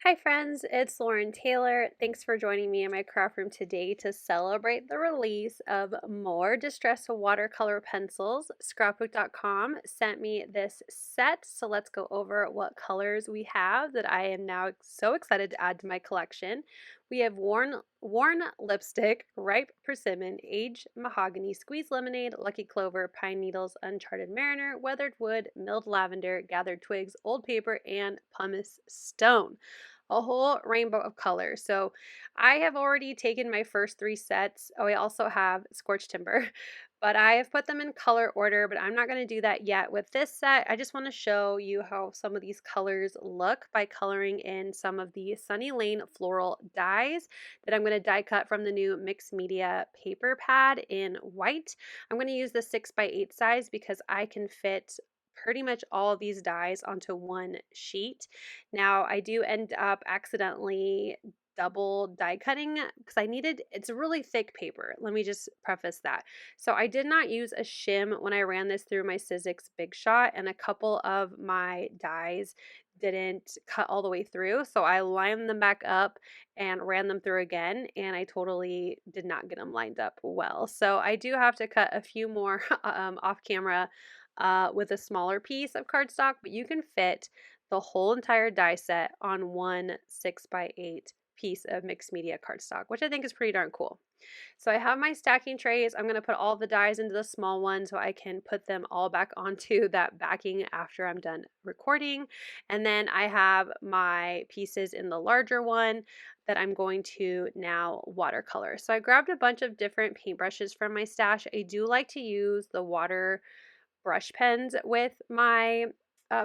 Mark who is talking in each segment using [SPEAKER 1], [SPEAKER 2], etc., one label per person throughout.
[SPEAKER 1] Hi friends, it's Lauren Taylor. Thanks for joining me in my craft room today to celebrate the release of more Distress Watercolor Pencils. Scrapbook.com sent me this set, so let's go over what colors we have that I am now so excited to add to my collection. We have Worn Lipstick, Ripe Persimmon, Aged Mahogany, Squeezed Lemonade, Lucky Clover, Pine Needles, Uncharted Mariner, Weathered Wood, Milled Lavender, Gathered Twigs, Old Paper, and Pumice Stone, a whole rainbow of colors. So I have already taken my first three sets. Oh, I also have Scorched Timber, but I have put them in color order, but I'm not going to do that yet with this set. I just want to show you how some of these colors look by coloring in some of the Sunny Lane floral dies that I'm going to die cut from the new mixed media paper pad in white. I'm going to use the 6x8 size because I can fit pretty much all of these dies onto one sheet. Now, I do end up accidentally double die cutting because it's a really thick paper. Let me just preface that. So I did not use a shim when I ran this through my Sizzix Big Shot, and a couple of my dies didn't cut all the way through. So I lined them back up and ran them through again, and I totally did not get them lined up well. So I do have to cut a few more off camera with a smaller piece of cardstock, but you can fit the whole entire die set on one 6x8 piece of mixed media cardstock, which I think is pretty darn cool. So I have my stacking trays. I'm going to put all the dies into the small one so I can put them all back onto that backing after I'm done recording. And then I have my pieces in the larger one that I'm going to now watercolor. So I grabbed a bunch of different paintbrushes from my stash. I do like to use the water brush pens with my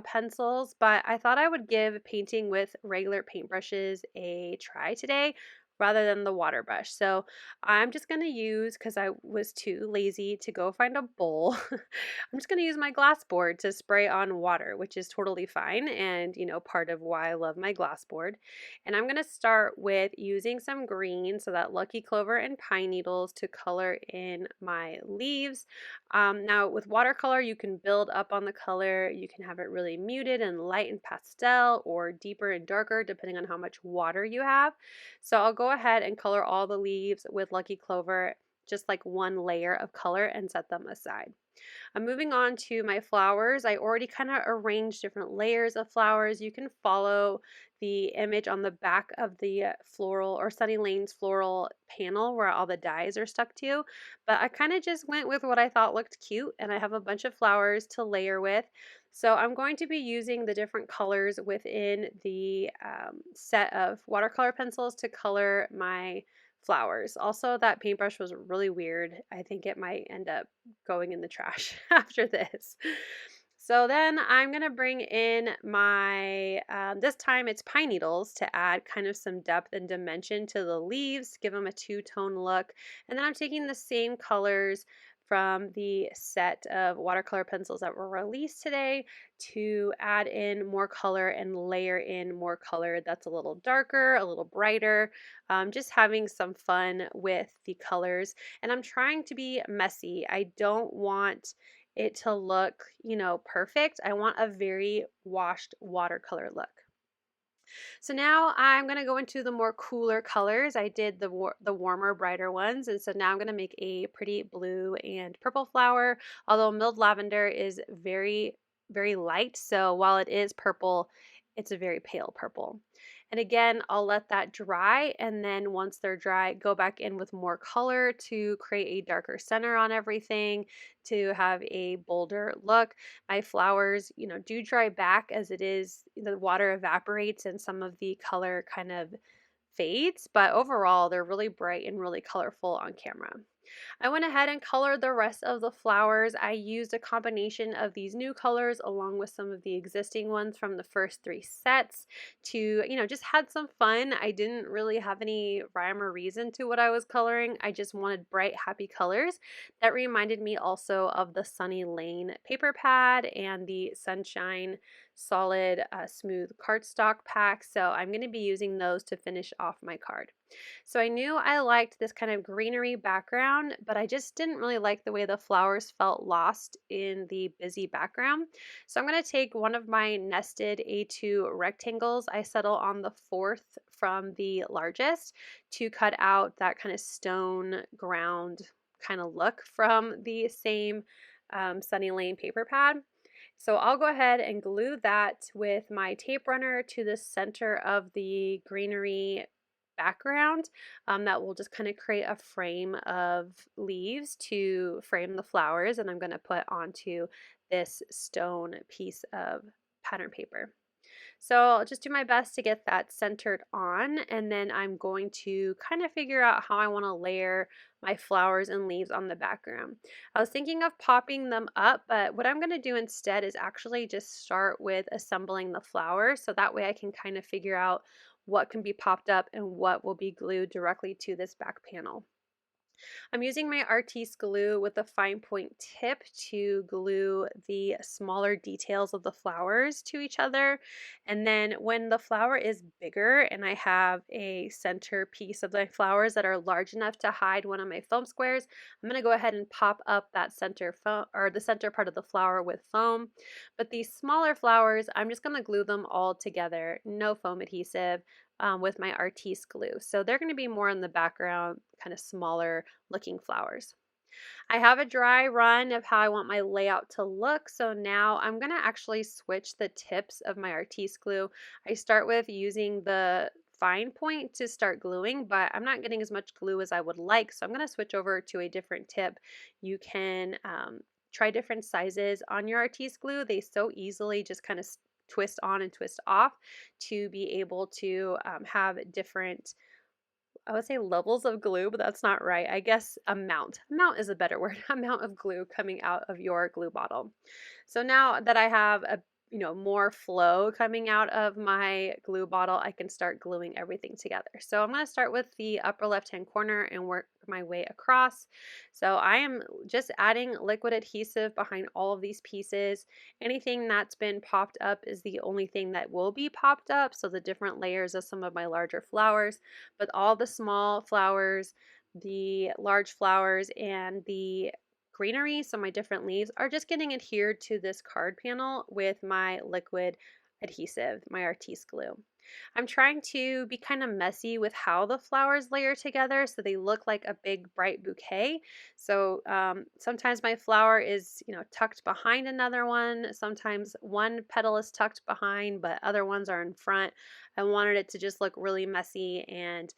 [SPEAKER 1] pencils, but I thought I would give painting with regular paintbrushes a try today rather than the water brush. So I'm just going to use, because I was too lazy to go find a bowl, I'm just going to use my glass board to spray on water, which is totally fine, and part of why I love my glass board. And I'm going to start with using some green, so that Lucky Clover and Pine Needles, to color in my leaves. Now with watercolor, you can build up on the color. You can have it really muted and light and pastel, or deeper and darker depending on how much water you have. So I'll go ahead and color all the leaves with Lucky Clover, just like one layer of color, and set them aside. I'm moving on to my flowers. I already kind of arranged different layers of flowers. You can follow the image on the back of the floral or Sunny Lane's floral panel where all the dies are stuck to, but I kind of just went with what I thought looked cute, and I have a bunch of flowers to layer with. So I'm going to be using the different colors within the set of watercolor pencils to color my flowers. Also, that paintbrush was really weird. I think it might end up going in the trash after this. So then I'm going to bring in my, this time it's pine needles to add kind of some depth and dimension to the leaves, give them a two-tone look. And then I'm taking the same colors from the set of watercolor pencils that were released today to add in more color and layer in more color that's a little darker, a little brighter, just having some fun with the colors. And I'm trying to be messy. I don't want it to look, perfect. I want a very washed watercolor look. So now I'm going to go into the more cooler colors. I did the warmer, brighter ones, and so now I'm going to make a pretty blue and purple flower, although milled lavender is very, very light. So while it is purple, it's a very pale purple. And again, I'll let that dry, and then once they're dry, go back in with more color to create a darker center on everything, to have a bolder look. My flowers, do dry back as it is, the water evaporates and some of the color kind of fades, but overall they're really bright and really colorful on camera. I went ahead and colored the rest of the flowers. I used a combination of these new colors along with some of the existing ones from the first three sets to, just had some fun. I didn't really have any rhyme or reason to what I was coloring. I just wanted bright, happy colors that reminded me also of the Sunny Lane paper pad and the Sunshine solid smooth cardstock pack, so I'm going to be using those to finish off my card. So I knew I liked this kind of greenery background, but I just didn't really like the way the flowers felt lost in the busy background. So I'm going to take one of my nested A2 rectangles. I settle on the fourth from the largest to cut out that kind of stone ground kind of look from the same Sunny Lane paper pad. So I'll go ahead and glue that with my tape runner to the center of the greenery background. That will just kind of create a frame of leaves to frame the flowers, and I'm going to put onto this stone piece of pattern paper. So I'll just do my best to get that centered on, and then I'm going to kind of figure out how I want to layer my flowers and leaves on the background. I was thinking of popping them up, but what I'm going to do instead is actually just start with assembling the flowers, so that way I can kind of figure out what can be popped up and what will be glued directly to this back panel. I'm using my Artiste glue with a fine point tip to glue the smaller details of the flowers to each other. And then when the flower is bigger and I have a center piece of the flowers that are large enough to hide one of my foam squares, I'm going to go ahead and pop up that center foam, or the center part of the flower, with foam. But these smaller flowers, I'm just going to glue them all together, no foam adhesive, with my Artiste glue. So they're going to be more in the background, kind of smaller looking flowers. I have a dry run of how I want my layout to look, so now I'm going to actually switch the tips of my Artiste glue. I start with using the fine point to start gluing, but I'm not getting as much glue as I would like, so I'm going to switch over to a different tip. You can try different sizes on your Artiste glue. They so easily just kind of twist on and twist off to be able to have different, I would say, levels of glue, but that's not right. I guess amount. Amount is a better word. Amount of glue coming out of your glue bottle. So now that I have a more flow coming out of my glue bottle, I can start gluing everything together. So I'm going to start with the upper left hand corner and work my way across. So I am just adding liquid adhesive behind all of these pieces. Anything that's been popped up is the only thing that will be popped up, so the different layers of some of my larger flowers, but all the small flowers, the large flowers, and the greenery, so my different leaves, are just getting adhered to this card panel with my liquid adhesive, my Artiste glue. I'm trying to be kind of messy with how the flowers layer together so they look like a big bright bouquet. So sometimes my flower is tucked behind another one. Sometimes one petal is tucked behind but other ones are in front. I wanted it to just look really messy and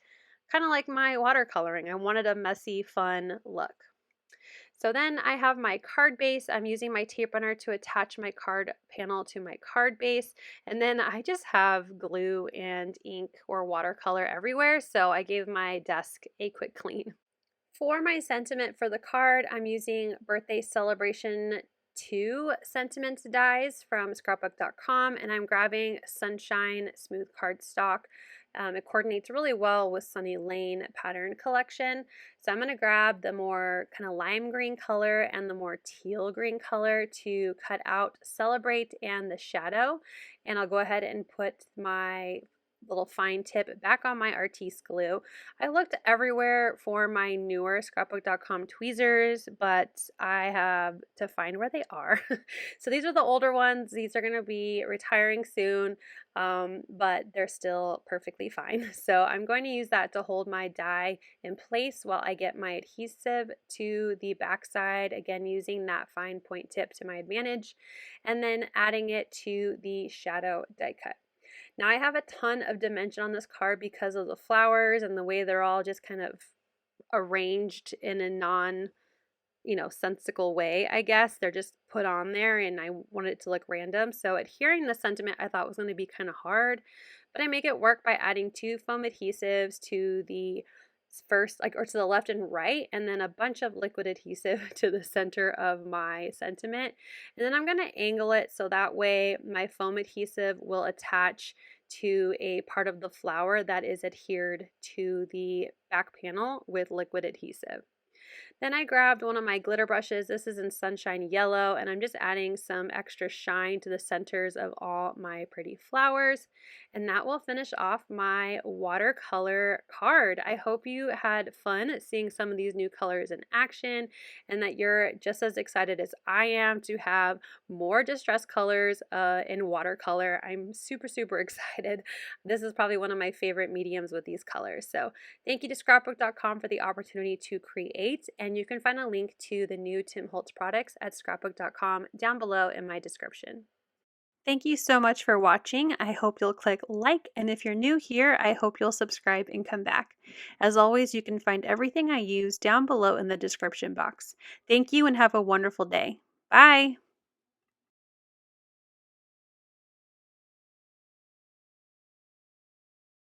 [SPEAKER 1] kind of like my watercoloring. I wanted a messy, fun look. So then I have my card base. I'm using my tape runner to attach my card panel to my card base. And then I just have glue and ink or watercolor everywhere. So I gave my desk a quick clean. For my sentiment for the card, I'm using Birthday Celebration 2 sentiment dies from scrapbook.com, and I'm grabbing Sunshine Smooth Cardstock. It coordinates really well with Sunny Lane pattern collection. So I'm going to grab the more kind of lime green color and the more teal green color to cut out Celebrate and the shadow. And I'll go ahead and put my little fine tip back on my Artiste glue. I looked everywhere for my newer scrapbook.com tweezers, but I have to find where they are. So these are the older ones. These are going to be retiring soon, but they're still perfectly fine. So I'm going to use that to hold my die in place while I get my adhesive to the back side, again using that fine point tip to my advantage, and then adding it to the shadow die cut. Now I have a ton of dimension on this card because of the flowers and the way they're all just kind of arranged in a sensical way, I guess. They're just put on there and I wanted it to look random. So adhering the sentiment I thought was going to be kind of hard, but I make it work by adding 2 foam adhesives to the first, or to the left and right, and then a bunch of liquid adhesive to the center of my sentiment. And then I'm going to angle it so that way my foam adhesive will attach to a part of the flower that is adhered to the back panel with liquid adhesive. Then I grabbed one of my glitter brushes. This is in Sunshine Yellow, and I'm just adding some extra shine to the centers of all my pretty flowers. And that will finish off my watercolor card. I hope you had fun seeing some of these new colors in action and that you're just as excited as I am to have more distress colors in watercolor. I'm super, super excited. This is probably one of my favorite mediums with these colors. So thank you to scrapbook.com for the opportunity to create, and you can find a link to the new Tim Holtz products at scrapbook.com down below in my description. Thank you so much for watching. I hope you'll click like, and if you're new here, I hope you'll subscribe and come back. As always, you can find everything I use down below in the description box. Thank you and have a wonderful day. Bye!